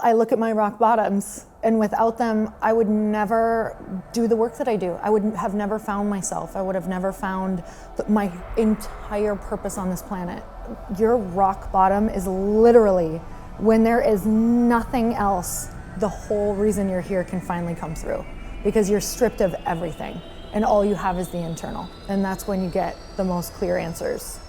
I look at my rock bottoms, and without them, I would never do the work that I do. I would have never found myself. I would have never found my entire purpose on this planet. Your rock bottom is literally when there is nothing else, the whole reason you're here can finally come through, because you're stripped of everything and all you have is the internal. And that's when you get the most clear answers.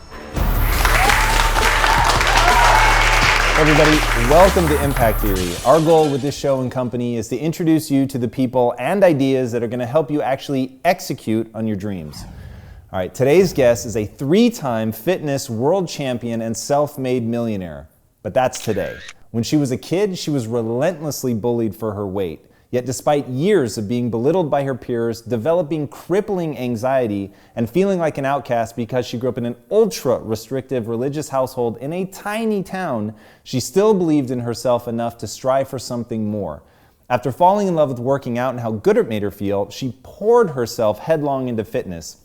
Everybody, welcome to Impact Theory. Our goal with this show and company is to introduce you to the people and ideas that are going to help you actually execute on your dreams. All right, today's guest is a 3-time fitness world champion and self-made millionaire. But that's today. When she was a kid, she was relentlessly bullied for her weight. Yet despite years of being belittled by her peers, developing crippling anxiety, and feeling like an outcast because she grew up in an ultra-restrictive religious household in a tiny town, she still believed in herself enough to strive for something more. After falling in love with working out and how good it made her feel, she poured herself headlong into fitness.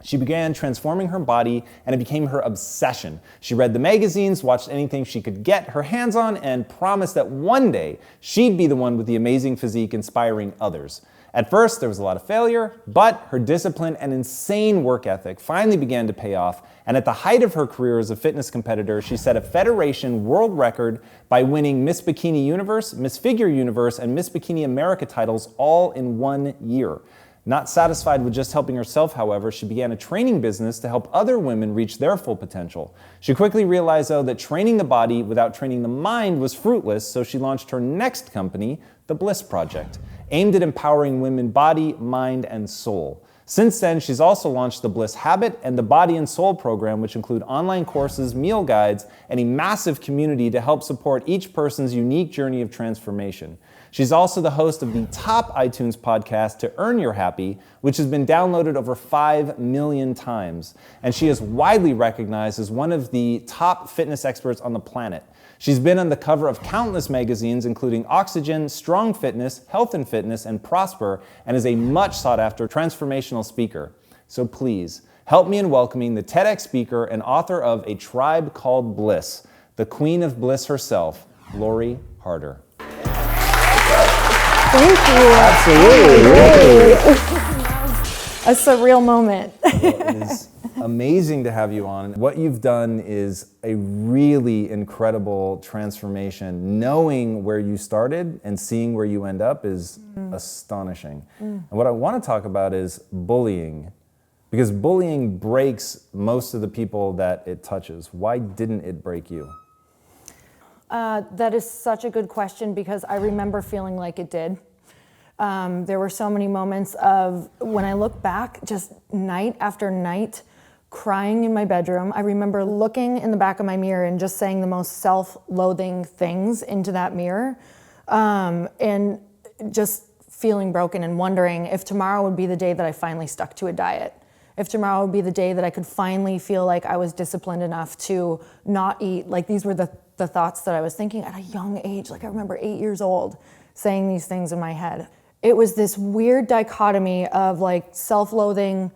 She began transforming her body, and it became her obsession. She read the magazines, watched anything she could get her hands on, and promised that one day she'd be the one with the amazing physique inspiring others. At first, there was a lot of failure, but her discipline and insane work ethic finally began to pay off, and at the height of her career as a fitness competitor, she set a Federation world record by winning Miss Bikini Universe, Miss Figure Universe, and Miss Bikini America titles all in 1 year. Not satisfied with just helping herself, however, she began a training business to help other women reach their full potential. She quickly realized, though, that training the body without training the mind was fruitless, so she launched her next company, the Bliss Project, aimed at empowering women body, mind, and soul. Since then, she's also launched the Bliss Habit and the Body and Soul program, which include online courses, meal guides, and a massive community to help support each person's unique journey of transformation. She's also the host of the top iTunes podcast, To Earn Your Happy, which has been downloaded over 5 million times. And she is widely recognized as one of the top fitness experts on the planet. She's been on the cover of countless magazines, including Oxygen, Strong Fitness, Health and Fitness, and Prosper, and is a much sought-after transformational speaker. So please, help me in welcoming the TEDx speaker and author of A Tribe Called Bliss, the Queen of Bliss herself, Lori Harder. Thank you. Absolutely. A surreal moment. It is amazing to have you on. What you've done is a really incredible transformation. Knowing where you started and seeing where you end up is astonishing. And what I want to talk about is bullying, because bullying breaks most of the people that it touches. Why didn't it break you? That is such a good question, because I remember feeling like it did. There were so many moments of, when I look back, just night after night, crying in my bedroom. I remember looking in the back of my mirror and just saying the most self-loathing things into that mirror, and just feeling broken and wondering if tomorrow would be the day that I finally stuck to a diet. If tomorrow would be the day that I could finally feel like I was disciplined enough to not eat. Like, these were the thoughts that I was thinking at a young age. Like, I remember 8 years old saying these things in my head. It was this weird dichotomy of like self-loathing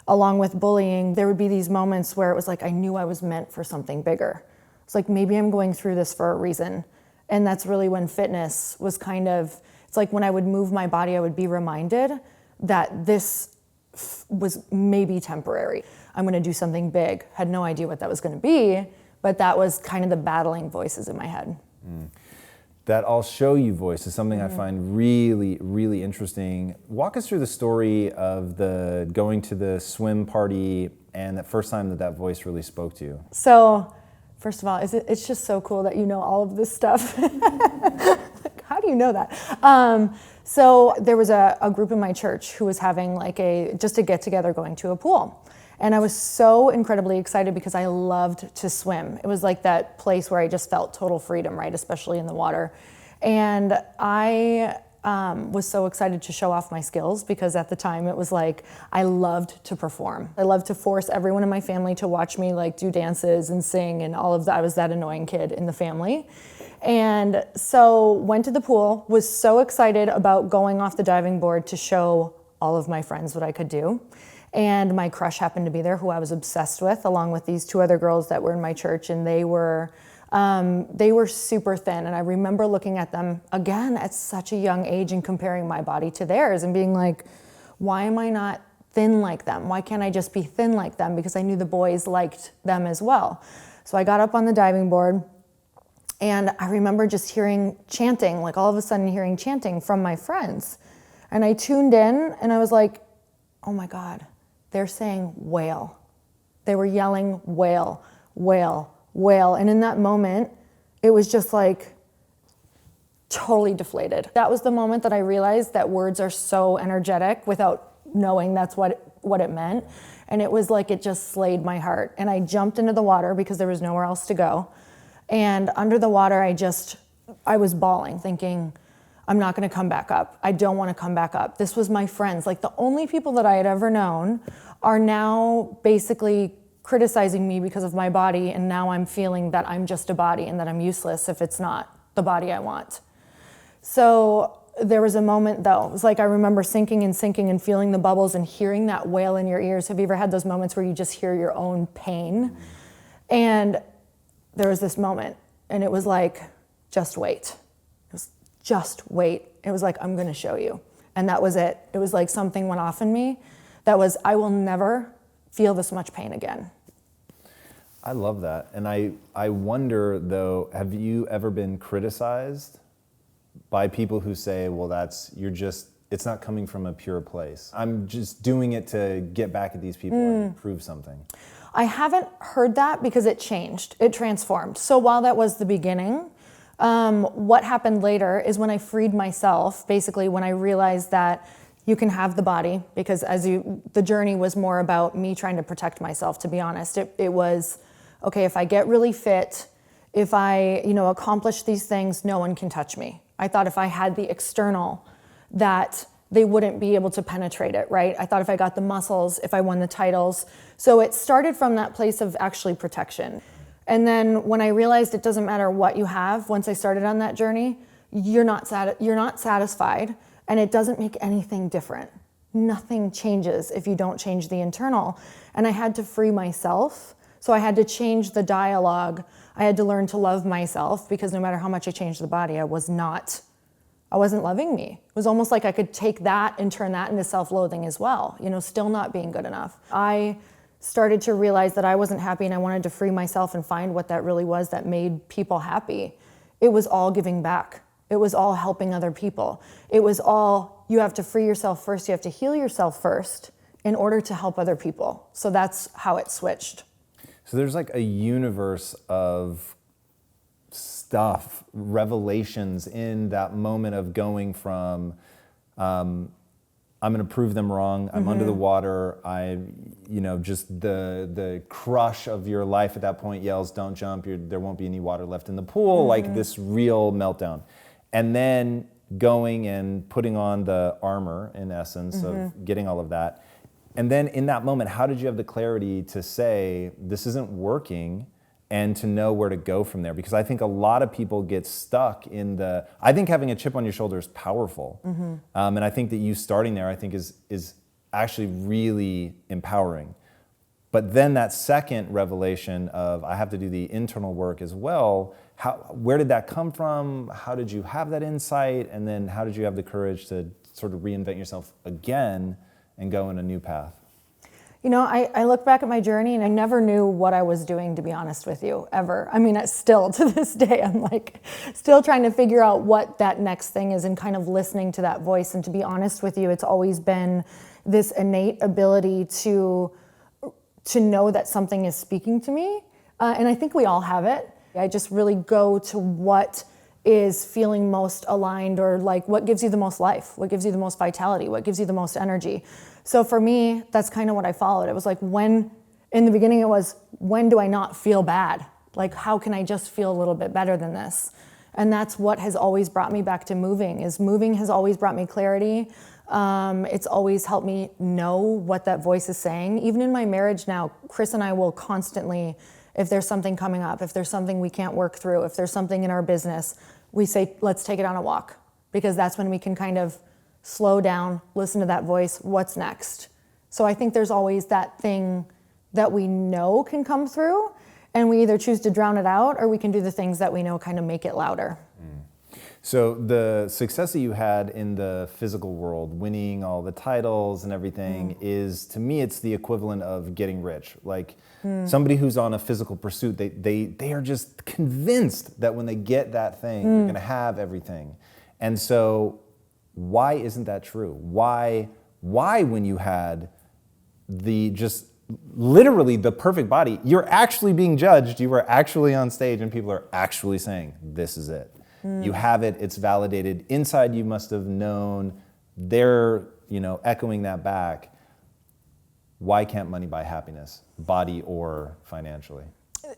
along with bullying. There would be these moments where it was like I knew I was meant for something bigger. It's like, maybe I'm going through this for a reason. And that's really when fitness was kind of, it's like when I would move my body, I would be reminded that this was maybe temporary. I'm going to do something big. Had no idea what that was going to be, but that was kind of the battling voices in my head. That I'll show you voice is something I find really, really interesting. Walk us through the story of the going to the swim party and that first time that voice really spoke to you. So, first of all, it's just so cool that you know all of this stuff. Like, how do you know that? So there was a group in my church who was having like just a get together going to a pool. And I was so incredibly excited because I loved to swim. It was like that place where I just felt total freedom, right? Especially in the water. And I was so excited to show off my skills, because at the time it was like, I loved to perform. I loved to force everyone in my family to watch me like do dances and sing and all of that. I was that annoying kid in the family. And so went to the pool, was so excited about going off the diving board to show all of my friends what I could do. And my crush happened to be there, who I was obsessed with, along with these 2 other girls that were in my church, and they were They were super thin, and I remember looking at them again at such a young age and comparing my body to theirs and being like, why am I not thin like them? Why can't I just be thin like them? Because I knew the boys liked them as well. So I got up on the diving board, and I remember just hearing chanting, like all of a sudden hearing chanting from my friends. And I tuned in and I was like, oh my God, they're saying whale. They were yelling whale, whale, whale. And in that moment, it was just like totally deflated. That was the moment that I realized that words are so energetic without knowing that's what it meant. And it was like it just slayed my heart. And I jumped into the water because there was nowhere else to go. And under the water, I was bawling, thinking, I'm not gonna come back up. I don't wanna come back up. This was my friends. Like the only people that I had ever known are now basically criticizing me because of my body. And now I'm feeling that I'm just a body and that I'm useless if it's not the body I want. So there was a moment though, it was like I remember sinking and feeling the bubbles and hearing that wail in your ears. Have you ever had those moments where you just hear your own pain? And there was this moment and it was like, just wait. It was just wait. It was like, I'm gonna show you. And that was it. It was like something went off in me that was, I will never feel this much pain again. I love that. And I wonder though, have you ever been criticized by people who say, well, it's not coming from a pure place. I'm just doing it to get back at these people and prove something. I haven't heard that because it changed, it transformed. So while that was the beginning, what happened later is when I freed myself, basically when I realized that you can have the body, because the journey was more about me trying to protect myself, to be honest. It was, okay, if I get really fit, if I, accomplish these things, no one can touch me. I thought if I had the external, that they wouldn't be able to penetrate it, right? I thought if I got the muscles, if I won the titles. So it started from that place of actually protection. And then when I realized it doesn't matter what you have, once I started on that journey, you're not satisfied, and it doesn't make anything different. Nothing changes if you don't change the internal. And I had to free myself. So I had to change the dialogue. I had to learn to love myself, because no matter how much I changed the body, I wasn't loving me. It was almost like I could take that and turn that into self-loathing as well, still not being good enough. I started to realize that I wasn't happy, and I wanted to free myself and find what that really was that made people happy. It was all giving back. It was all helping other people. It was all, you have to free yourself first, you have to heal yourself first in order to help other people. So that's how it switched. So there's like a universe of stuff, revelations in that moment of going from, I'm going to prove them wrong. I'm under the water. Just the crush of your life at that point yells, don't jump. There won't be any water left in the pool. Like this real meltdown. And then going and putting on the armor, in essence, of getting all of that. And then in that moment, how did you have the clarity to say, this isn't working, and to know where to go from there? Because I think a lot of people get stuck in I think having a chip on your shoulder is powerful. And I think that you starting there, I think is actually really empowering. But then that second revelation of, I have to do the internal work as well, where did that come from? How did you have that insight? And then how did you have the courage to sort of reinvent yourself again and go in a new path? I look back at my journey and I never knew what I was doing, to be honest with you, ever. I mean, still to this day, I'm like still trying to figure out what that next thing is and kind of listening to that voice. And to be honest with you, it's always been this innate ability to know that something is speaking to me. And I think we all have it. I just really go to what is feeling most aligned, or like what gives you the most life, what gives you the most vitality, what gives you the most energy. So for me, that's kind of what I followed. It was like in the beginning it was, when do I not feel bad? Like, how can I just feel a little bit better than this? And that's what has always brought me back to moving has always brought me clarity. It's always helped me know what that voice is saying. Even in my marriage now, Chris and I will constantly, if there's something coming up, if there's something we can't work through, if there's something in our business, we say, let's take it on a walk, because that's when we can kind of slow down, listen to that voice, what's next? So I think there's always that thing that we know can come through. And we either choose to drown it out, or we can do the things that we know kind of make it louder. So the success that you had in the physical world, winning all the titles and everything, is, to me, it's the equivalent of getting rich. Like somebody who's on a physical pursuit, they are just convinced that when they get that thing, they're going to have everything. And so why isn't that true? Why when you had the just literally the perfect body, you're actually being judged, you were actually on stage, and people are actually saying, this is it. You have it, it's validated. Inside you must have known, they're echoing that back. Why can't money buy happiness, body or financially?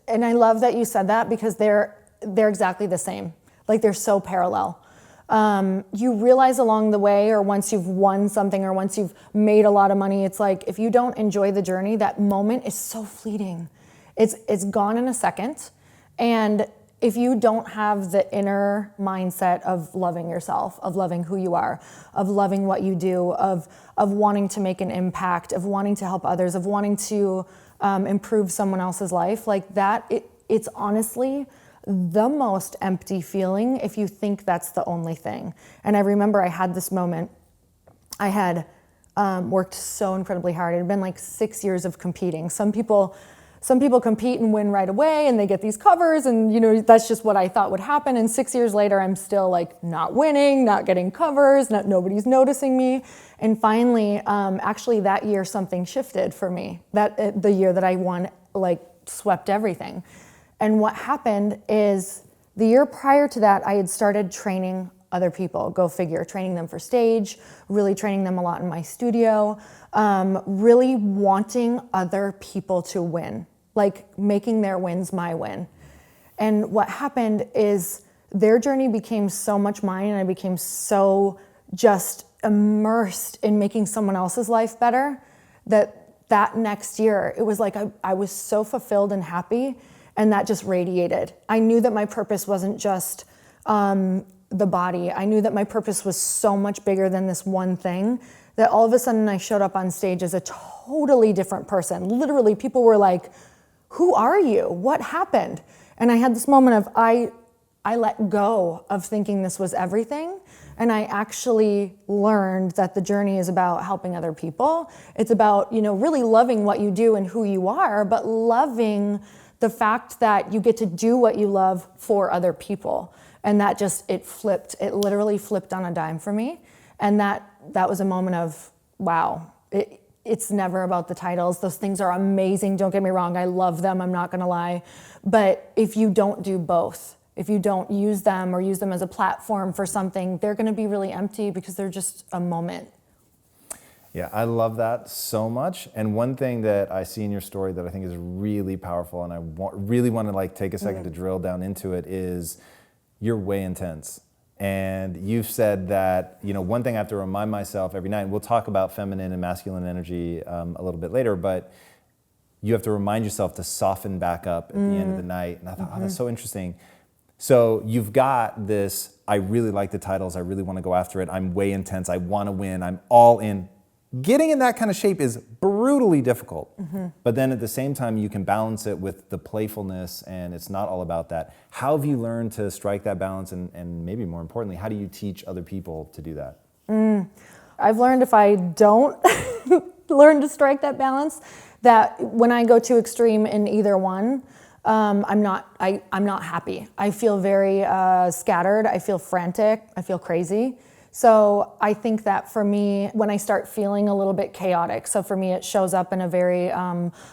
And I love that you said that, because they're exactly the same. Like, they're so parallel. You realize along the way, or once you've won something, or once you've made a lot of money, it's like, if you don't enjoy the journey, that moment is so fleeting. It's gone in a second. And if you don't have the inner mindset of loving yourself, of loving who you are, of loving what you do, of wanting to make an impact, of wanting to help others, of wanting to improve someone else's life, like that, it's honestly the most empty feeling if you think that's the only thing. And I remember I had this moment. I had worked so incredibly hard. It had been like 6 years of competing. Some people compete and win right away, and they get these covers, and that's just what I thought would happen. And 6 years later, I'm still like not winning, not getting covers, nobody's noticing me. And finally, actually that year, something shifted for me. That the year that I won, like, swept everything. And what happened is, the year prior to that, I had started training other people, go figure, training them for stage, really training them a lot in my studio, really wanting other people to win, like making their wins my win. And what happened is, their journey became so much mine, and I became so just immersed in making someone else's life better, that next year, it was like I was so fulfilled and happy, and that just radiated. I knew that my purpose wasn't just the body. I knew that my purpose was so much bigger than this one thing, that all of a sudden I showed up on stage as a totally different person. Literally, people were like, who are you? What happened? And I had this moment of, I let go of thinking this was everything. And I actually learned that the journey is about helping other people. It's about, really loving what you do and who you are, but loving the fact that you get to do what you love for other people. And that it literally flipped on a dime for me. And that was a moment of, wow, it's never about the titles. Those things are amazing, don't get me wrong, I love them, I'm not gonna lie. But if you don't do both, if you don't use them or use them as a platform for something, they're gonna be really empty, because they're just a moment. Yeah, I love that so much. And one thing that I see in your story that I think is really powerful, and I really want to take a second to drill down into it, is you're way intense. And you've said that, one thing I have to remind myself every night, and we'll talk about feminine and masculine energy a little bit later, but you have to remind yourself to soften back up at the end of the night. And I thought, that's so interesting. So you've got this, I really like the titles, I really want to go after it, I'm way intense, I want to win, I'm all in. Getting in that kind of shape is brutally difficult, but then at the same time, you can balance it with the playfulness, and it's not all about that. How have you learned to strike that balance, and maybe more importantly, how do you teach other people to do that? I've learned, if I don't learn to strike that balance, that when I go too extreme in either one, I'm not happy. I feel very scattered, I feel frantic, I feel crazy. So I think that for me, when I start feeling a little bit chaotic, so for me it shows up in a very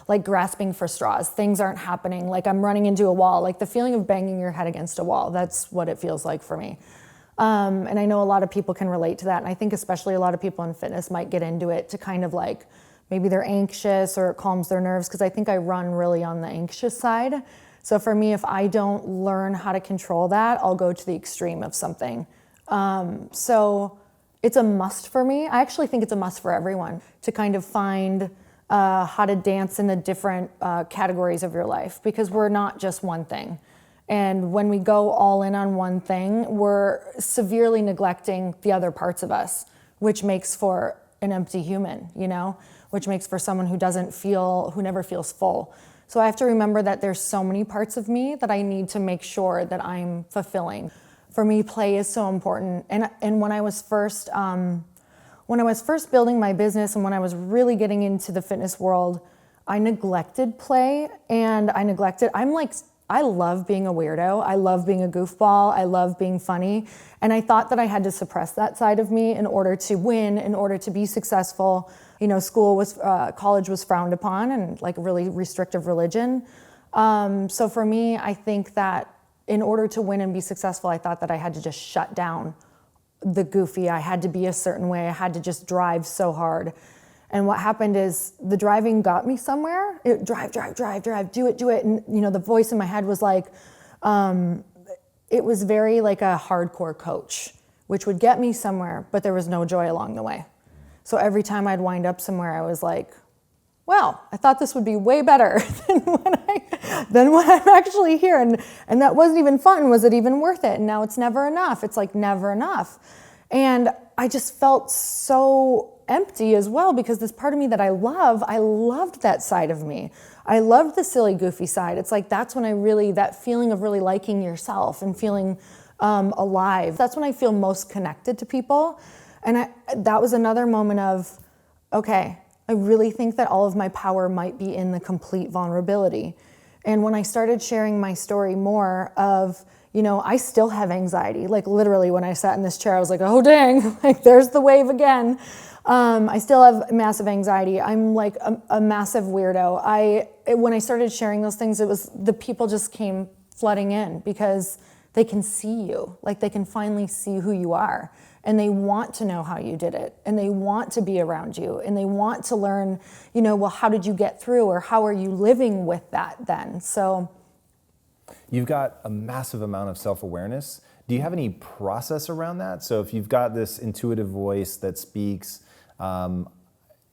like grasping for straws. Things aren't happening, like I'm running into a wall, like the feeling of banging your head against a wall. That's what it feels like for me. And I know a lot of people can relate to that. And I think especially a lot of people in fitness might get into it to kind of like, maybe they're anxious or it calms their nerves, because I think I run really on the anxious side. So for me, if I don't learn how to control that, I'll go to the extreme of something. So it's a must for me. I actually think it's a must for everyone to kind of find how to dance in the different categories of your life, because we're not just one thing. And when we go all in on one thing, we're severely neglecting the other parts of us, which makes for an empty human, which makes for someone who never feels full. So I have to remember that there's so many parts of me that I need to make sure that I'm fulfilling. For me, play is so important. And when I was first building my business and when I was really getting into the fitness world, I neglected play and I love being a weirdo. I love being a goofball. I love being funny. And I thought that I had to suppress that side of me in order to win, in order to be successful. College was frowned upon and like a really restrictive religion. So for me, I think that in order to win and be successful, I thought that I had to just shut down the goofy. I had to be a certain way. I had to just drive so hard. And what happened is the driving got me somewhere. Drive, do it. And the voice in my head was like, it was very like a hardcore coach, which would get me somewhere, but there was no joy along the way. So every time I'd wind up somewhere, I was like, well, I thought this would be way better than when I'm actually here. And that wasn't even fun. Was it even worth it? And now it's never enough. It's like never enough. And I just felt so empty as well, because this part of me that I loved that side of me. I loved the silly, goofy side. It's like that's when that feeling of really liking yourself and feeling alive. That's when I feel most connected to people. And that was another moment of, okay, I really think that all of my power might be in the complete vulnerability. And when I started sharing my story more of, I still have anxiety. Like literally when I sat in this chair, I was like, oh dang, like there's the wave again. I still have massive anxiety. I'm like a massive weirdo. When I started sharing those things, it was the people just came flooding in because they can see you. Like they can finally see who you are. And they want to know how you did it. And they want to be around you. And they want to learn, well, how did you get through? Or how are you living with that then? So you've got a massive amount of self-awareness. Do you have any process around that? So if you've got this intuitive voice that speaks, the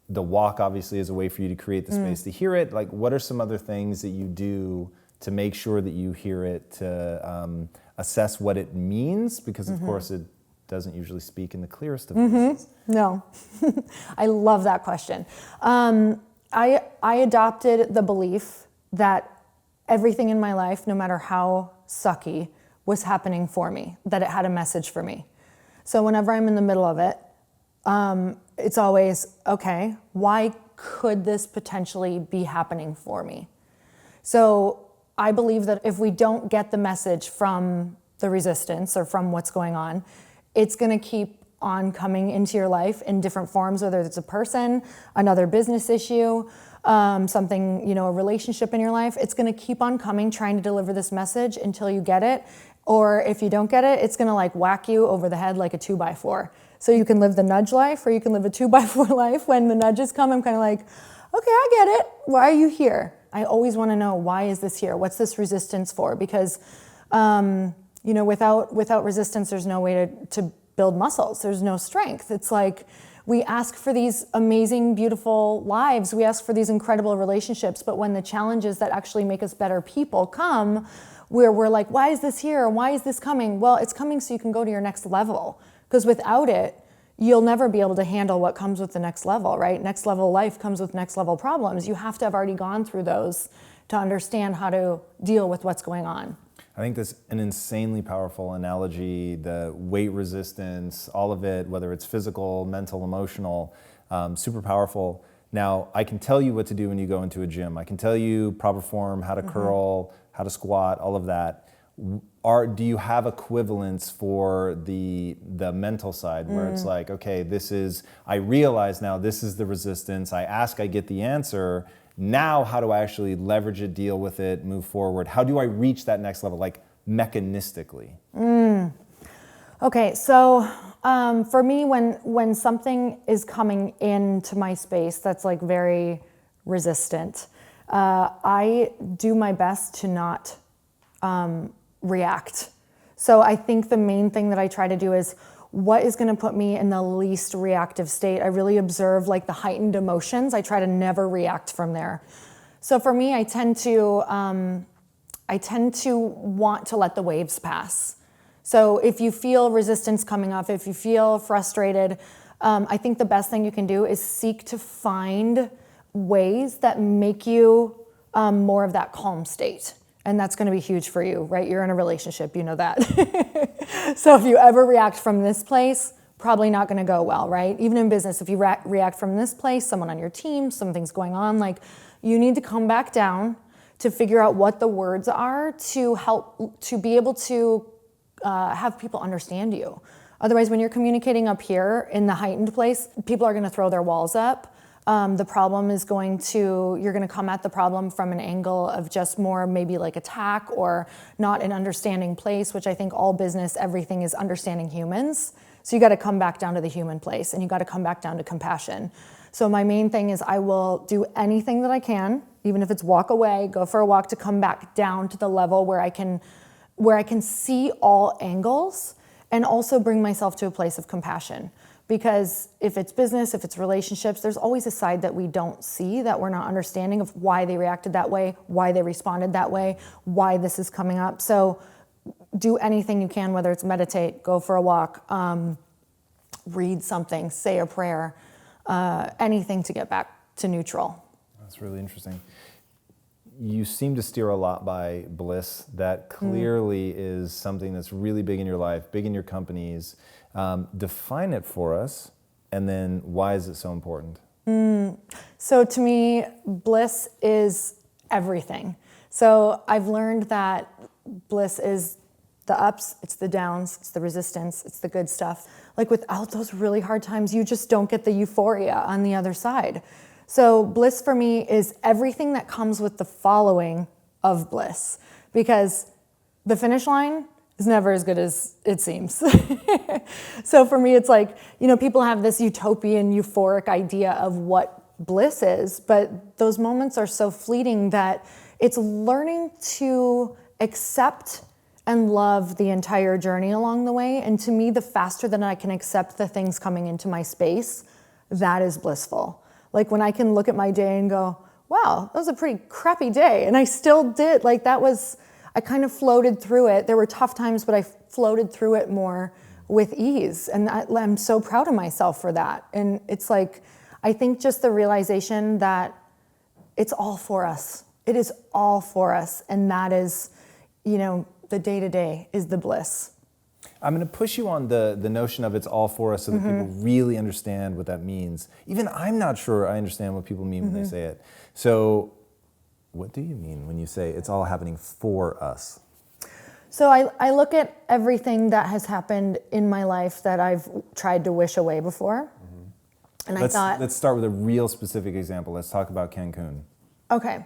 walk obviously is a way for you to create the space to hear it. Like, what are some other things that you do to make sure that you hear it, to assess what it means? Because of course it doesn't usually speak in the clearest of voices. No, I love that question. I adopted the belief that everything in my life, no matter how sucky, was happening for me, that it had a message for me. So whenever I'm in the middle of it, it's always, okay, why could this potentially be happening for me? So I believe that if we don't get the message from the resistance or from what's going on, it's going to keep on coming into your life in different forms, whether it's a person, another business issue, something, a relationship in your life. It's going to keep on coming, trying to deliver this message until you get it. Or if you don't get it, it's going to like whack you over the head like a 2x4. So you can live the nudge life or you can live a 2x4 life. When the nudges come, I'm kind of like, okay, I get it. Why are you here? I always want to know, why is this here? What's this resistance for? Because without resistance, there's no way to build muscles. There's no strength. It's like we ask for these amazing, beautiful lives. We ask for these incredible relationships. But when the challenges that actually make us better people come, where we're like, why is this here? Why is this coming? Well, it's coming so you can go to your next level. Because without it, you'll never be able to handle what comes with the next level, right? Next level life comes with next level problems. You have to have already gone through those to understand how to deal with what's going on. I think that's an insanely powerful analogy, the weight resistance, all of it, whether it's physical, mental, emotional, super powerful. Now, I can tell you what to do when you go into a gym. I can tell you proper form, how to curl, how to squat, all of that. Do you have equivalents for the mental side where it's like, okay, I realize now this is the resistance. I ask, I get the answer. Now, how do I actually leverage it, deal with it, move forward? How do I reach that next level, like mechanistically? Okay, so for me, when something is coming into my space that's like very resistant, I do my best to not react. So I think the main thing that I try to do is, what is going to put me in the least reactive state? I really observe like the heightened emotions. I try to never react from there. So for me, I tend to want to let the waves pass. So if you feel resistance coming up, if you feel frustrated, I think the best thing you can do is seek to find ways that make you more of that calm state. And that's going to be huge for you, right? You're in a relationship, you know that. So if you ever react from this place, probably not going to go well, right? Even in business, if you react from this place, someone on your team, something's going on, like you need to come back down to figure out what the words are to help to be able to have people understand you. Otherwise, when you're communicating up here in the heightened place, people are going to throw their walls up. The problem is you're going to come at the problem from an angle of just more maybe like attack or not an understanding place, which I think all business, everything is understanding humans. So you got to come back down to the human place and you got to come back down to compassion. So my main thing is I will do anything that I can, even if it's walk away, go for a walk, to come back down to the level where I can see all angles and also bring myself to a place of compassion. Because if it's business, if it's relationships, there's always a side that we don't see, that we're not understanding of why they reacted that way, why they responded that way, why this is coming up. So do anything you can, whether it's meditate, go for a walk, read something, say a prayer, anything to get back to neutral. That's really interesting. You seem to steer a lot by bliss. That clearly is something that's really big in your life, big in your companies. Define it for us, and then why is it so important? So to me, bliss is everything. So I've learned that bliss is the ups, it's the downs, it's the resistance, it's the good stuff. Like without those really hard times, you just don't get the euphoria on the other side. So bliss for me is everything that comes with the following of bliss, because the finish line is never as good as it seems. So for me, it's like, people have this utopian, euphoric idea of what bliss is, but those moments are so fleeting that it's learning to accept and love the entire journey along the way. And to me, the faster that I can accept the things coming into my space, that is blissful. Like when I can look at my day and go, wow, that was a pretty crappy day. And I still did, I kind of floated through it. There were tough times, but I floated through it more with ease. And I'm so proud of myself for that. And it's like, I think just the realization that it's all for us. It is all for us. And that is, the day-to-day is the bliss. I'm going to push you on the notion of it's all for us so that people really understand what that means. Even I'm not sure I understand what people mean when they say it. So what do you mean when you say it's all happening for us? So I look at everything that has happened in my life that I've tried to wish away before. And let's start with a real specific example. Let's talk about Cancun. Okay.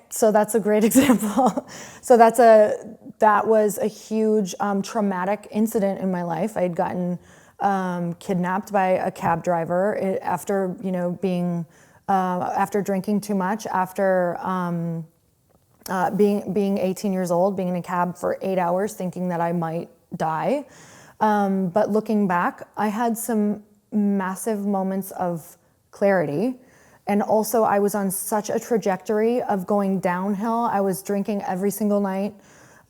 So that's a great example. So that was a huge traumatic incident in my life. I had gotten kidnapped by a cab driver after after drinking too much, after being 18 years old, being in a cab for 8 hours, thinking that I might die. But looking back, I had some massive moments of clarity. And also I was on such a trajectory of going downhill. I was drinking every single night.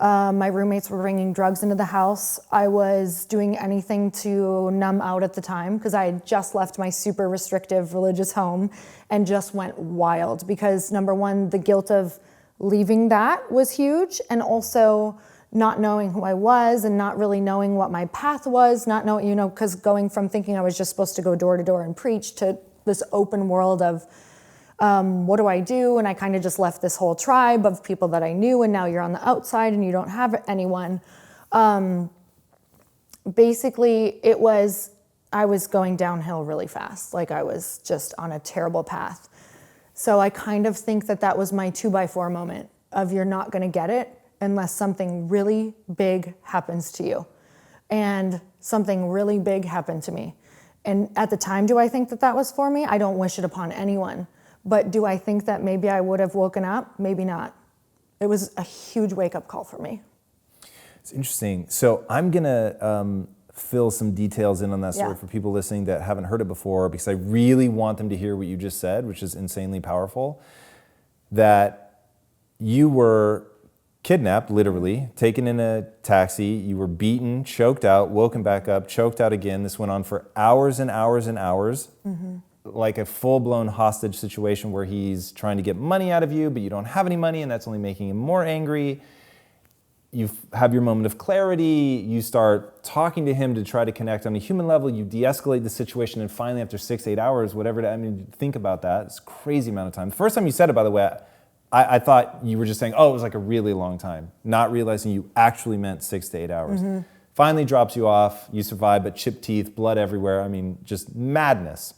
My roommates were bringing drugs into the house. I was doing anything to numb out at the time because I had just left my super restrictive religious home and just went wild because number one, the guilt of leaving that was huge, and also not knowing who I was and not really knowing what my path was, not knowing, because going from thinking I was just supposed to go door to door and preach to this open world of what do I do? And I kind of just left this whole tribe of people that I knew, and now you're on the outside and you don't have anyone. Basically, I was going downhill really fast. Like I was just on a terrible path. So I kind of think that was my 2x4 moment of you're not going to get it unless something really big happens to you. And something really big happened to me. And at the time, do I think that was for me? I don't wish it upon anyone. But do I think that maybe I would have woken up? Maybe not. It was a huge wake-up call for me. It's interesting. So I'm going to fill some details in on that story for people listening that haven't heard it before, because I really want them to hear what you just said, which is insanely powerful. That you were kidnapped, literally, taken in a taxi, you were beaten, choked out, woken back up, choked out again. This went on for hours and hours and hours. like a full-blown hostage situation where he's trying to get money out of you, but you don't have any money, and that's only making him more angry. You have your moment of clarity, you start talking to him to try to connect on a human level, you de-escalate the situation, and finally after 6-8 hours, whatever, I mean, think about that, it's a crazy amount of time. The first time you said it, by the way, I thought you were just saying, oh, it was like a really long time, not realizing you actually meant 6 to 8 hours. Mm-hmm. Finally drops you off, you survive, but chipped teeth, blood everywhere, I mean, just madness.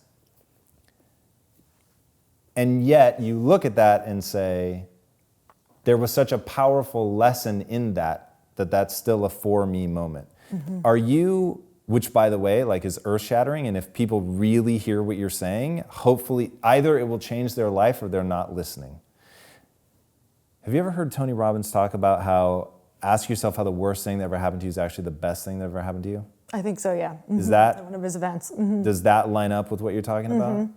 And yet you look at that and say, there was such a powerful lesson in that's still a for me moment. Mm-hmm. Are you, which by the way, like is earth-shattering, and if people really hear what you're saying, hopefully either it will change their life or they're not listening. Have you ever heard Tony Robbins talk about how, ask yourself how the worst thing that ever happened to you is actually the best thing that ever happened to you? I think so, yeah. Mm-hmm. Is that one of his events? Mm-hmm. Does that line up with what you're talking about? Mm-hmm.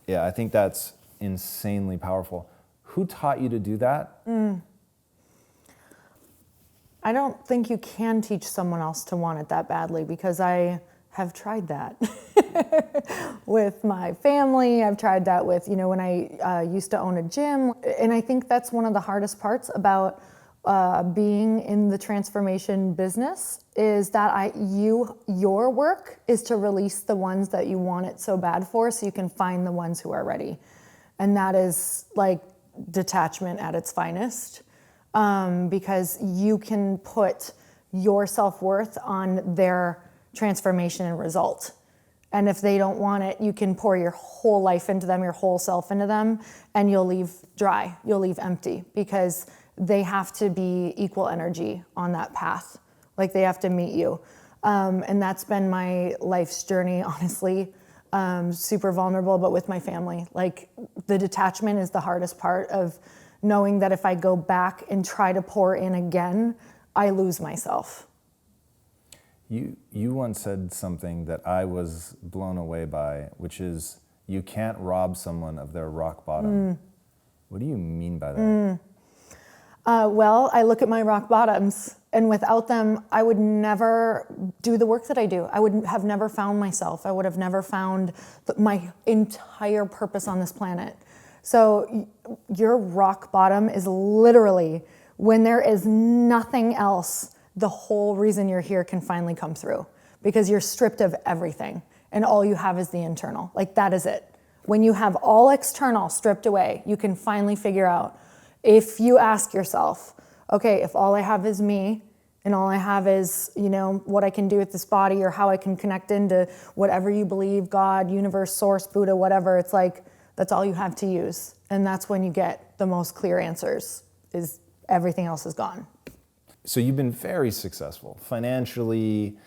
Yeah, I think that's insanely powerful. Who taught you to do that? I don't think you can teach someone else to want it that badly, because I have tried that with my family. I've tried that with, when I used to own a gym. And I think that's one of the hardest parts about being in the transformation business, is that your work is to release the ones that you want it so bad for, so you can find the ones who are ready. And that is like detachment at its finest, because you can put your self-worth on their transformation and result. And if they don't want it, you can pour your whole life into them, your whole self into them, and you'll leave dry, you'll leave empty, because they have to be equal energy on that path. Like they have to meet you. And that's been my life's journey, honestly. Super vulnerable, but with my family. Like the detachment is the hardest part of knowing that if I go back and try to pour in again, I lose myself. You once said something that I was blown away by, which is, you can't rob someone of their rock bottom. What do you mean by that? Well, I look at my rock bottoms, and without them, I would never do the work that I do. I would have never found myself. I would have never found my entire purpose on this planet. So your rock bottom is literally when there is nothing else, the whole reason you're here can finally come through, because you're stripped of everything and all you have is the internal. Like that is it. When you have all external stripped away, you can finally figure out, if you ask yourself, okay, if all I have is me, and all I have is, what I can do with this body, or how I can connect into whatever you believe, God, universe, source, Buddha, whatever, it's like, that's all you have to use. And that's when you get the most clear answers, is everything else is gone. So you've been very successful financially,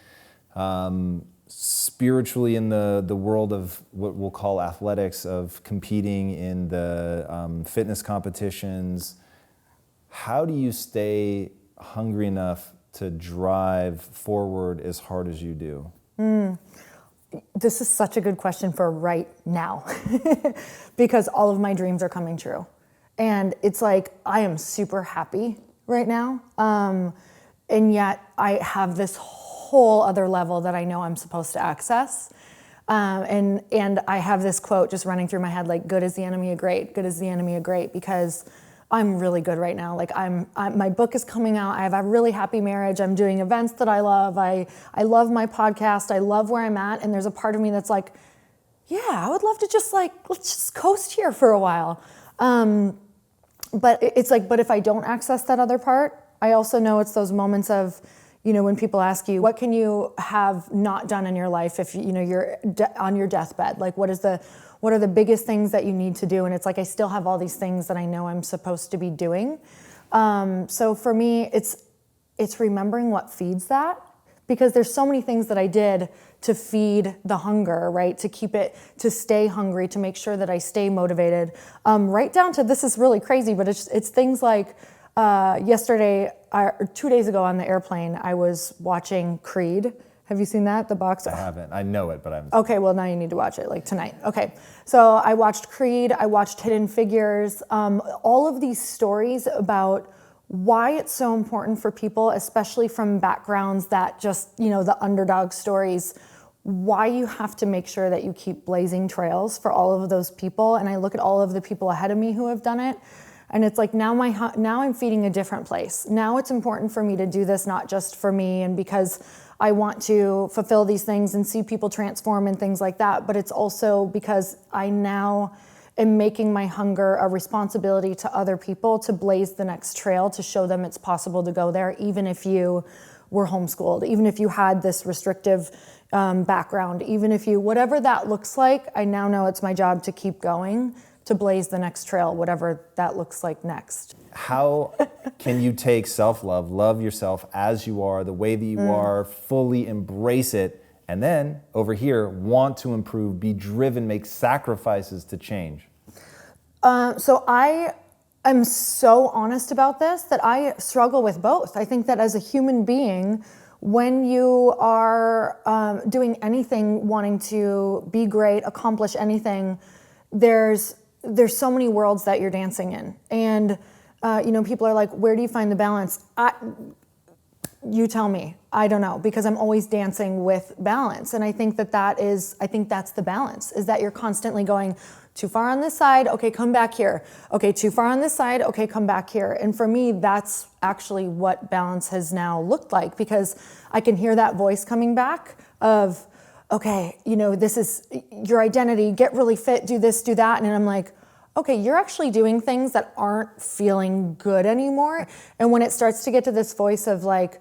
spiritually, in the world of what we'll call athletics, of competing in the fitness competitions. How do you stay hungry enough to drive forward as hard as you do? This is such a good question for right now, because all of my dreams are coming true. And it's like, I am super happy right now. And yet I have this whole other level that I know I'm supposed to access. And I have this quote just running through my head, like, good is the enemy of great, good is the enemy of great, because I'm really good right now. Like my book is coming out. I have a really happy marriage. I'm doing events that I love. I love my podcast. I love where I'm at. And there's a part of me that's like, yeah, I would love to just let's just coast here for a while. But it's like, but if I don't access that other part, I also know it's those moments of, when people ask you, what can you have not done in your life if you're on your deathbed? Like, what are the biggest things that you need to do? And it's like, I still have all these things that I know I'm supposed to be doing. So for me, it's remembering what feeds that, because there's so many things that I did to feed the hunger, right? To stay hungry, to make sure that I stay motivated. Right down to, this is really crazy, but it's things like, yesterday, or 2 days ago on the airplane, I was watching Creed. Have you seen that, the box? I haven't. I know it, but I haven't. Okay, well, now you need to watch it, like tonight. Okay, so I watched Creed, I watched Hidden Figures, all of these stories about why it's so important for people, especially from backgrounds that just, the underdog stories, why you have to make sure that you keep blazing trails for all of those people. And I look at all of the people ahead of me who have done it, and it's like now I'm feeding a different place. Now it's important for me to do this not just for me and because I want to fulfill these things and see people transform and things like that, but it's also because I now am making my hunger a responsibility to other people to blaze the next trail, to show them it's possible to go there, even if you were homeschooled, even if you had this restrictive background, even if you, whatever that looks like, I now know it's my job to keep going, to blaze the next trail, whatever that looks like next. How can you take self-love, love yourself as you are, the way that you are, fully embrace it, and then over here, want to improve, be driven, make sacrifices to change? So I'm so honest about this that I struggle with both. I think that as a human being, when you are doing anything, wanting to be great, accomplish anything, there's so many worlds that you're dancing in. And people are like, where do you find the balance? You tell me. I don't know, because I'm always dancing with balance. And I think that's the balance, is that you're constantly going too far on this side, okay, come back here. Okay, too far on this side, okay, come back here. And for me, that's actually what balance has now looked like, because I can hear that voice coming back of, okay, this is your identity, get really fit, do this, do that. And I'm like, okay, you're actually doing things that aren't feeling good anymore. And when it starts to get to this voice of like,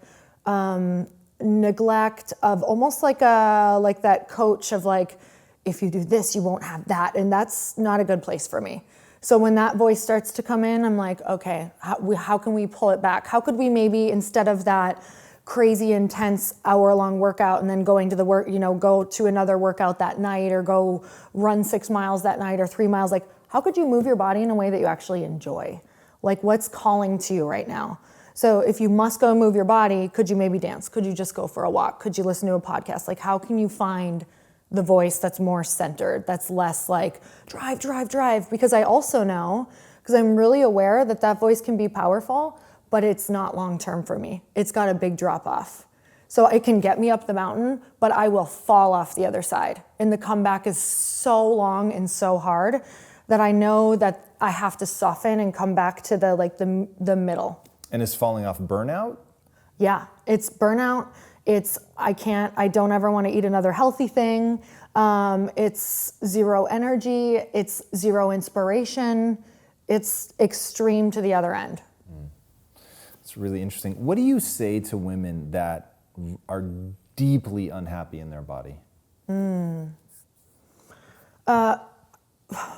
neglect, of almost like that coach of like, if you do this, you won't have that. And that's not a good place for me. So when that voice starts to come in, I'm like, okay, how can we pull it back? How could we maybe, instead of that crazy intense hour-long workout and then going to the work, go to another workout that night, or go run 6 miles that night or 3 miles, like how could you move your body in a way that you actually enjoy? Like what's calling to you right now? So if you must go move your body, could you maybe dance? Could you just go for a walk? Could you listen to a podcast? Like how can you find the voice that's more centered, that's less like drive, drive, drive? Because I also know, because I'm really aware that voice can be powerful, but it's not long-term for me. It's got a big drop off. So it can get me up the mountain, but I will fall off the other side. And the comeback is so long and so hard that I know that I have to soften and come back to the middle. And is falling off burnout? Yeah, it's burnout. I don't ever want to eat another healthy thing. It's zero energy. It's zero inspiration. It's extreme to the other end. It's really interesting. What do you say to women that are deeply unhappy in their body?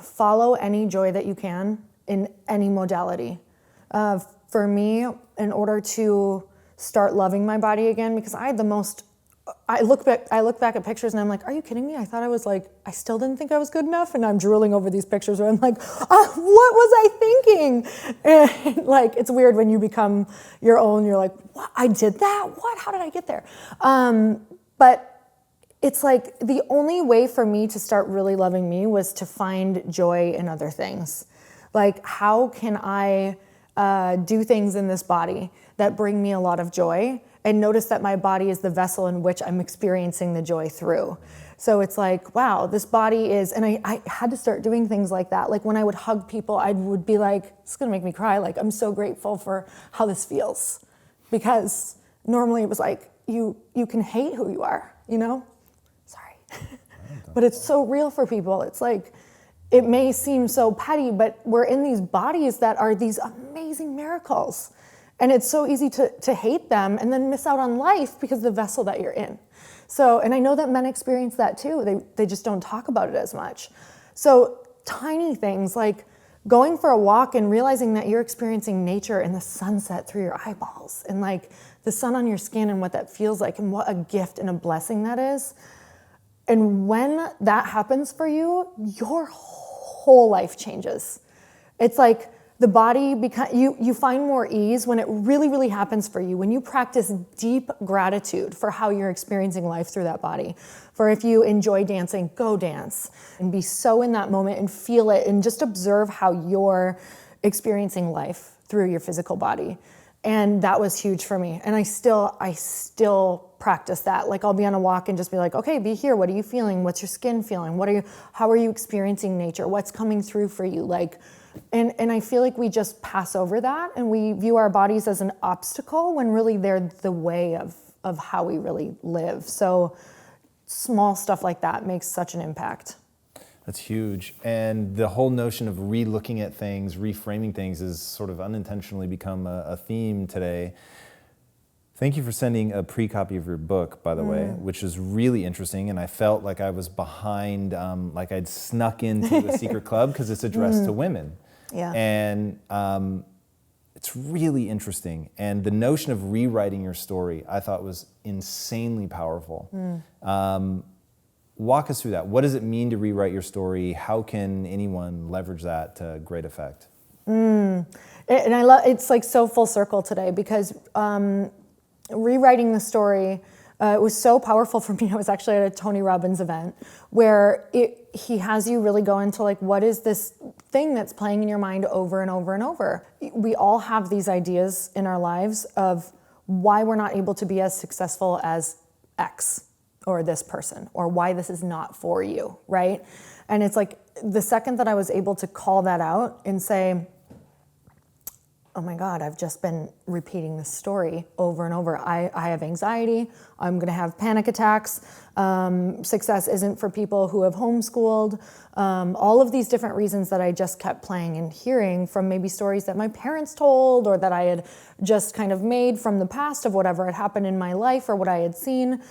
Follow any joy that you can in any modality. For me, in order to start loving my body again, because I look back at pictures and I'm like, are you kidding me? I thought I still didn't think I was good enough. And I'm drooling over these pictures where I'm like, what was I thinking? And like, it's weird when you become your own, you're like, what? I did that? What? How did I get there? But it's like the only way for me to start really loving me was to find joy in other things. Like, how can I do things in this body that bring me a lot of joy, and notice that my body is the vessel in which I'm experiencing the joy through. So it's like, wow, this body is, and I had to start doing things like that. Like when I would hug people, I would be like, it's gonna make me cry. Like, I'm so grateful for how this feels. Because normally it was like, you can hate who you are, Sorry. But it's so real for people. It's like, it may seem so petty, but we're in these bodies that are these amazing miracles. And it's so easy to hate them and then miss out on life because of the vessel that you're in. So, and I know that men experience that too. They just don't talk about it as much. So tiny things like going for a walk and realizing that you're experiencing nature and the sunset through your eyeballs, and like the sun on your skin and what that feels like, and what a gift and a blessing that is. And when that happens for you, your whole life changes. It's like the body, you find more ease when it really, really happens for you, when you practice deep gratitude for how you're experiencing life through that body. For if you enjoy dancing, go dance and be so in that moment and feel it, and just observe how you're experiencing life through your physical body. And that was huge for me. And I still practice that. Like I'll be on a walk and just be like, okay, be here. What are you feeling? What's your skin feeling? How are you experiencing nature? What's coming through for you? Like, and I feel like we just pass over that and we view our bodies as an obstacle when really they're the way of how we really live. So small stuff like that makes such an impact. That's huge. And the whole notion of re-looking at things, reframing things has sort of unintentionally become a theme today. Thank you for sending a pre-copy of your book, by the way, which is really interesting. And I felt like I was behind, like I'd snuck into a secret club because it's addressed to women. Yeah. And it's really interesting. And the notion of rewriting your story, I thought was insanely powerful. Walk us through that. What does it mean to rewrite your story? How can anyone leverage that to great effect? And I love it's like so full circle today because rewriting the story it was so powerful for me. I was actually at a Tony Robbins event where he has you really go into like, what is this thing that's playing in your mind over and over and over? We all have these ideas in our lives of why we're not able to be as successful as X or this person, or why this is not for you, right? And it's like the second that I was able to call that out and say, oh my God, I've just been repeating this story over and over. I have anxiety, I'm gonna have panic attacks, success isn't for people who have homeschooled, all of these different reasons that I just kept playing and hearing from maybe stories that my parents told or that I had just kind of made from the past of whatever had happened in my life or what I had seen.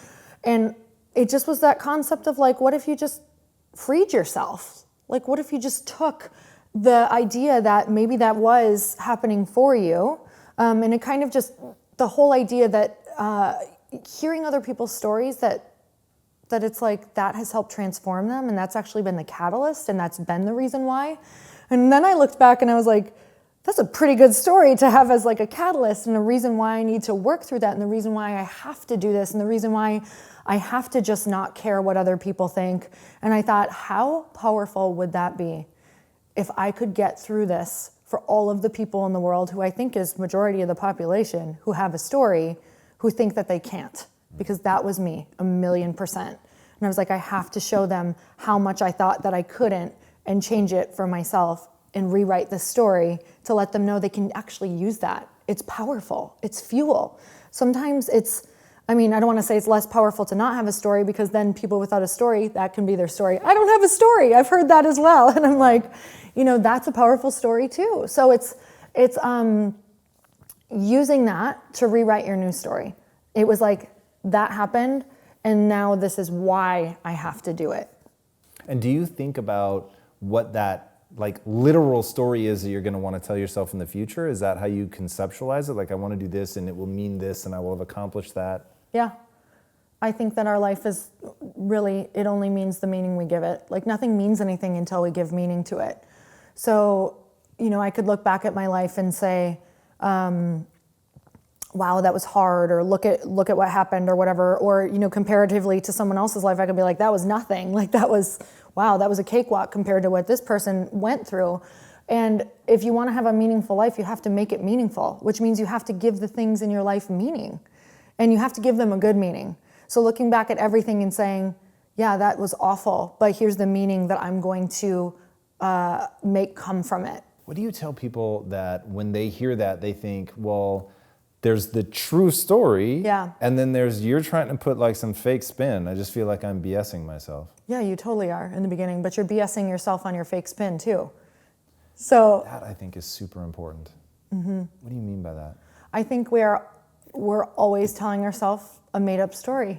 And it just was that concept of like, what if you just freed yourself? Like, what if you just took the idea that maybe that was happening for you? And it kind of just, the whole idea that hearing other people's stories, that it's like that has helped transform them. And that's actually been the catalyst. And that's been the reason why. And then I looked back and I was like, that's a pretty good story to have as like a catalyst and a reason why I need to work through that and the reason why I have to do this and the reason why I have to just not care what other people think. And I thought, how powerful would that be if I could get through this for all of the people in the world who I think is majority of the population who have a story, who think that they can't, because that was me 1,000,000%. And I was like, I have to show them how much I thought that I couldn't and change it for myself and rewrite the story to let them know they can actually use that. It's powerful, it's fuel. Sometimes I don't want to say it's less powerful to not have a story because then people without a story, that can be their story. I don't have a story, I've heard that as well. And I'm like, that's a powerful story too. So it's using that to rewrite your new story. It was like, that happened, and now this is why I have to do it. And do you think about what that like literal story is that you're going to want to tell yourself in the future? Is that how you conceptualize it? Like, I want to do this and it will mean this and I will have accomplished that? Yeah. I think that our life is really, it only means the meaning we give it. Like nothing means anything until we give meaning to it. So, I could look back at my life and say, wow, that was hard, or look at what happened or whatever. Or, comparatively to someone else's life, I could be like, that was nothing. Like that was a cakewalk compared to what this person went through. And if you want to have a meaningful life, you have to make it meaningful, which means you have to give the things in your life meaning. And you have to give them a good meaning. So looking back at everything and saying, yeah, that was awful, but here's the meaning that I'm going to make come from it. What do you tell people that when they hear that, they think, well, there's the true story, yeah, and then you're trying to put like some fake spin. I just feel like I'm BSing myself. Yeah, you totally are in the beginning, but you're BSing yourself on your fake spin too. So that I think is super important. Mm-hmm. What do you mean by that? I think we're always telling ourselves a made-up story.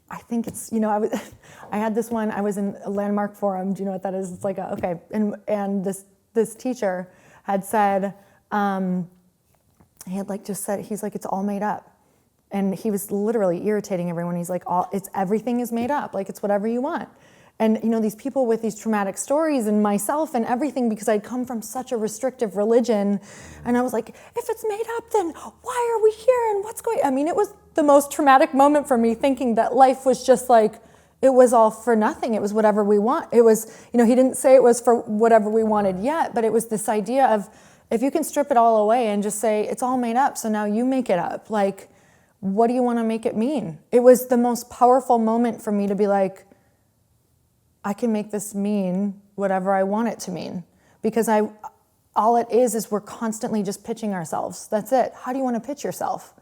I think it's, I had this one, I was in a landmark forum. Do you know what that is? It's like, okay. And this teacher had said, he had like just said, he's like, it's all made up. And he was literally irritating everyone. He's like, everything is made up. Like, it's whatever you want. And, these people with these traumatic stories and myself and everything, because I'd come from such a restrictive religion. And I was like, if it's made up, then why are we here? And what's going on? It was the most traumatic moment for me, thinking that life was just like, it was all for nothing. It was whatever we want. It was, he didn't say it was for whatever we wanted yet, but it was this idea of If you can strip it all away and just say, it's all made up, so now you make it up. Like, what do you want to make it mean? It was the most powerful moment for me to be like, I can make this mean whatever I want it to mean. Because all it is we're constantly just pitching ourselves. That's it. How do you want to pitch yourself?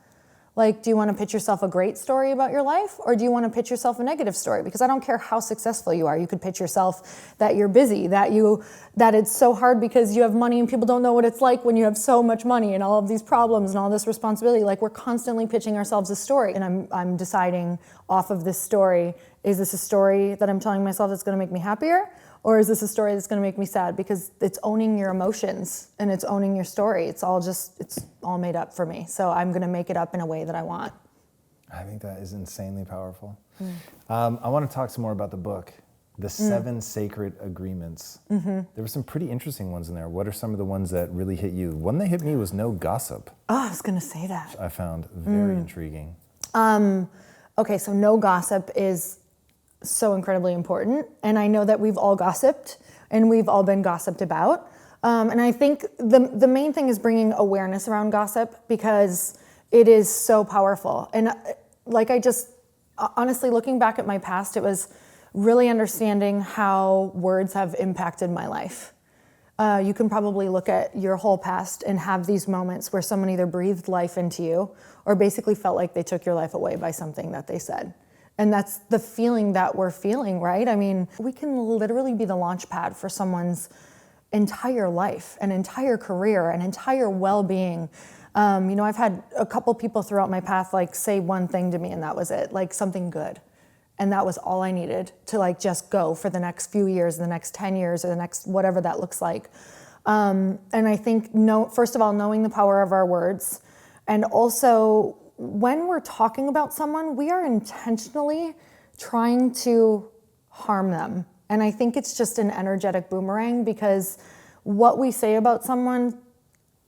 Like, do you want to pitch yourself a great story about your life, or do you want to pitch yourself a negative story? Because I don't care how successful you are. You could pitch yourself that you're busy, that it's so hard because you have money and people don't know what it's like when you have so much money and all of these problems and all this responsibility. Like, we're constantly pitching ourselves a story. And I'm deciding off of this story, is this a story that I'm telling myself that's going to make me happier? Or is this a story that's going to make me sad? Because it's owning your emotions and it's owning your story. It's all made up for me. So I'm going to make it up in a way that I want. I think that is insanely powerful. I want to talk some more about the book, The 7 Sacred Agreements. There were some pretty interesting ones in there. What are some of the ones that really hit you? One that hit me was no gossip. Oh, I was going to say that. Which I found very intriguing. Okay, so no gossip is so incredibly important. And I know that we've all gossiped and we've all been gossiped about. And I think the main thing is bringing awareness around gossip, because it is so powerful. And honestly, looking back at my past, it was really understanding how words have impacted my life. You can probably look at your whole past and have these moments where someone either breathed life into you or basically felt like they took your life away by something that they said. And that's the feeling that we're feeling, right? I mean, we can literally be the launch pad for someone's entire life, an entire career, an entire well-being. I've had a couple people throughout my path say one thing to me, and that was it, something good. And that was all I needed to just go for the next few years, the next 10 years, or the next whatever that looks like. And I think, first of all, knowing the power of our words, and also when we're talking about someone, we are intentionally trying to harm them. And I think it's just an energetic boomerang, because what we say about someone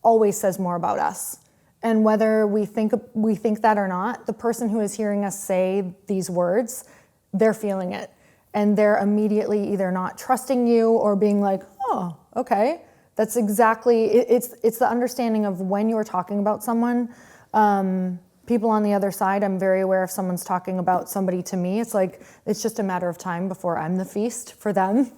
always says more about us. And whether we think that or not, the person who is hearing us say these words, they're feeling it. And they're immediately either not trusting you or being like, oh, okay. That's exactly, it's the understanding of when you're talking about someone. People on the other side, I'm very aware if someone's talking about somebody to me, it's just a matter of time before I'm the feast for them.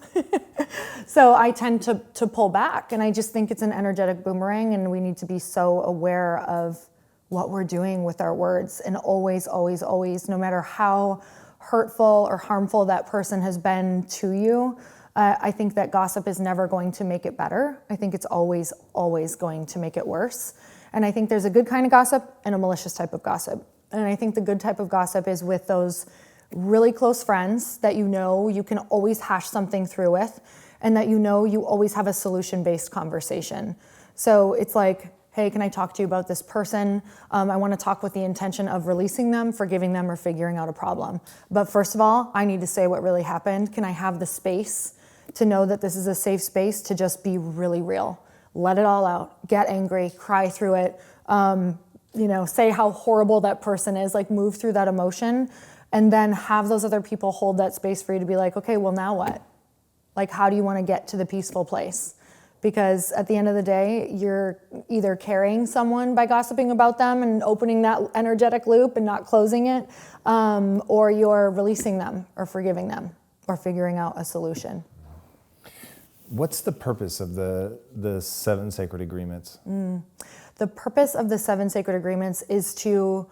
So I tend to pull back, and I just think it's an energetic boomerang, and we need to be so aware of what we're doing with our words, and always, always, always, no matter how hurtful or harmful that person has been to you, I think that gossip is never going to make it better. I think it's always, always going to make it worse. And I think there's a good kind of gossip and a malicious type of gossip. And I think the good type of gossip is with those really close friends that you can always hash something through with, and that you always have a solution-based conversation. So it's like, hey, can I talk to you about this person? I want to talk with the intention of releasing them, forgiving them, or figuring out a problem. But first of all, I need to say what really happened. Can I have the space to know that this is a safe space to just be really real? Let it all out, get angry, cry through it, say how horrible that person is, move through that emotion, and then have those other people hold that space for you to be like, okay, well, now what? How do you want to get to the peaceful place? Because at the end of the day, you're either carrying someone by gossiping about them and opening that energetic loop and not closing it, or you're releasing them or forgiving them or figuring out a solution. What's the purpose of the 7 sacred agreements? The purpose of the 7 sacred agreements is to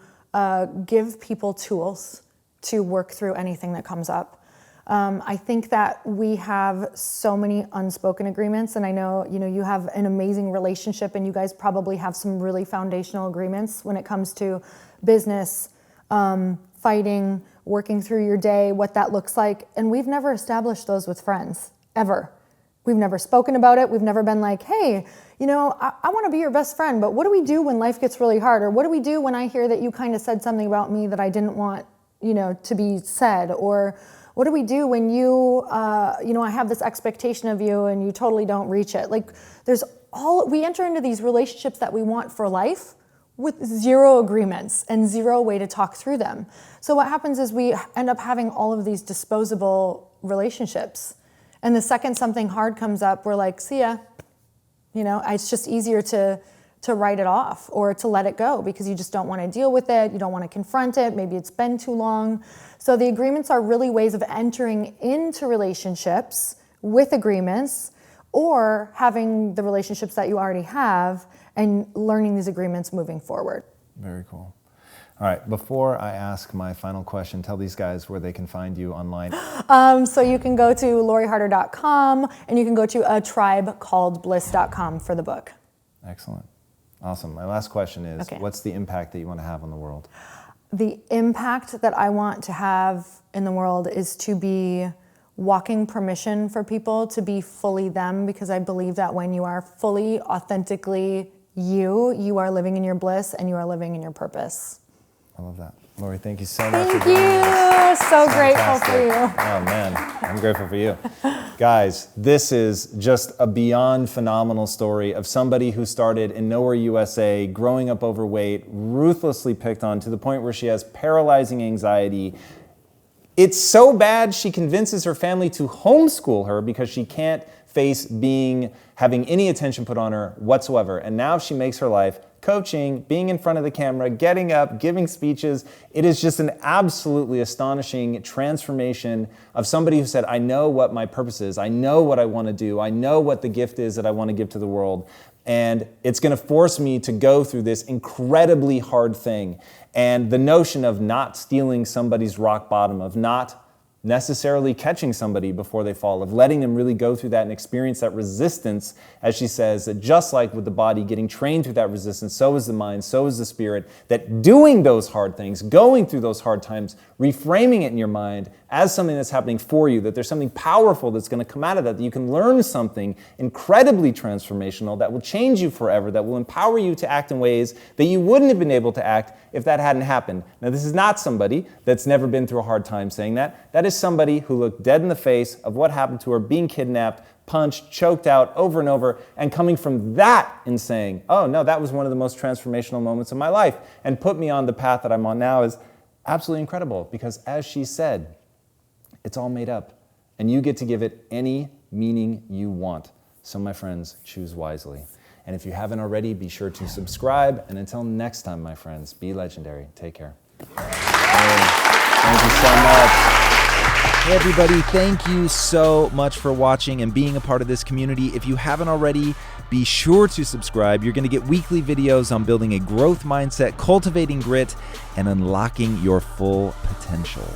give people tools to work through anything that comes up. I think that we have so many unspoken agreements, and I know you have an amazing relationship, and you guys probably have some really foundational agreements when it comes to business, fighting, working through your day, what that looks like, and we've never established those with friends, ever. We've never spoken about it. We've never been like, hey, I want to be your best friend, but what do we do when life gets really hard? Or what do we do when I hear that you kind of said something about me that I didn't want, to be said? Or what do we do when I have this expectation of you and you totally don't reach it? We enter into these relationships that we want for life with 0 agreements and 0 way to talk through them. So what happens is we end up having all of these disposable relationships. And the second something hard comes up, we're like, see ya. It's just easier to write it off or to let it go because you just don't want to deal with it. You don't want to confront it. Maybe it's been too long. So the agreements are really ways of entering into relationships with agreements or having the relationships that you already have and learning these agreements moving forward. Very cool. All right, before I ask my final question, tell these guys where they can find you online. So you can go to loriharder.com and you can go to A Tribe Called Bliss.com for the book. Excellent. Awesome. My last question is, Okay. What's the impact that you want to have on the world? The impact that I want to have in the world is to be walking permission for people to be fully them, because I believe that when you are fully, authentically you are living in your bliss and you are living in your purpose. I love that. Lori, thank you so much Thank for being here. you. So grateful for you. Oh man, I'm grateful for you. Guys, this is just a beyond phenomenal story of somebody who started in nowhere, USA, growing up overweight, ruthlessly picked on to the point where she has paralyzing anxiety. It's so bad she convinces her family to homeschool her because she can't face having any attention put on her whatsoever. And now she makes her life coaching, being in front of the camera, getting up, giving speeches. It is just an absolutely astonishing transformation of somebody who said, I know what my purpose is. I know what I want to do. I know what the gift is that I want to give to the world. And it's going to force me to go through this incredibly hard thing. And the notion of not stealing somebody's rock bottom, of not necessarily catching somebody before they fall, of letting them really go through that and experience that resistance, as she says, that just like with the body getting trained through that resistance, so is the mind, so is the spirit, that doing those hard things, going through those hard times, reframing it in your mind as something that's happening for you, that there's something powerful that's going to come out of that, that you can learn something incredibly transformational that will change you forever, that will empower you to act in ways that you wouldn't have been able to act if that hadn't happened. Now, this is not somebody that's never been through a hard time saying that. That is somebody who looked dead in the face of what happened to her, being kidnapped, punched, choked out over and over, and coming from that and saying, oh no, that was one of the most transformational moments of my life, and put me on the path that I'm on now is absolutely incredible, because as she said, it's all made up, and you get to give it any meaning you want. So my friends, choose wisely. And if you haven't already, be sure to subscribe. And until next time, my friends, be legendary. Take care. Thank you so much. Hey everybody, thank you so much for watching and being a part of this community. If you haven't already, be sure to subscribe. You're going to get weekly videos on building a growth mindset, cultivating grit, and unlocking your full potential.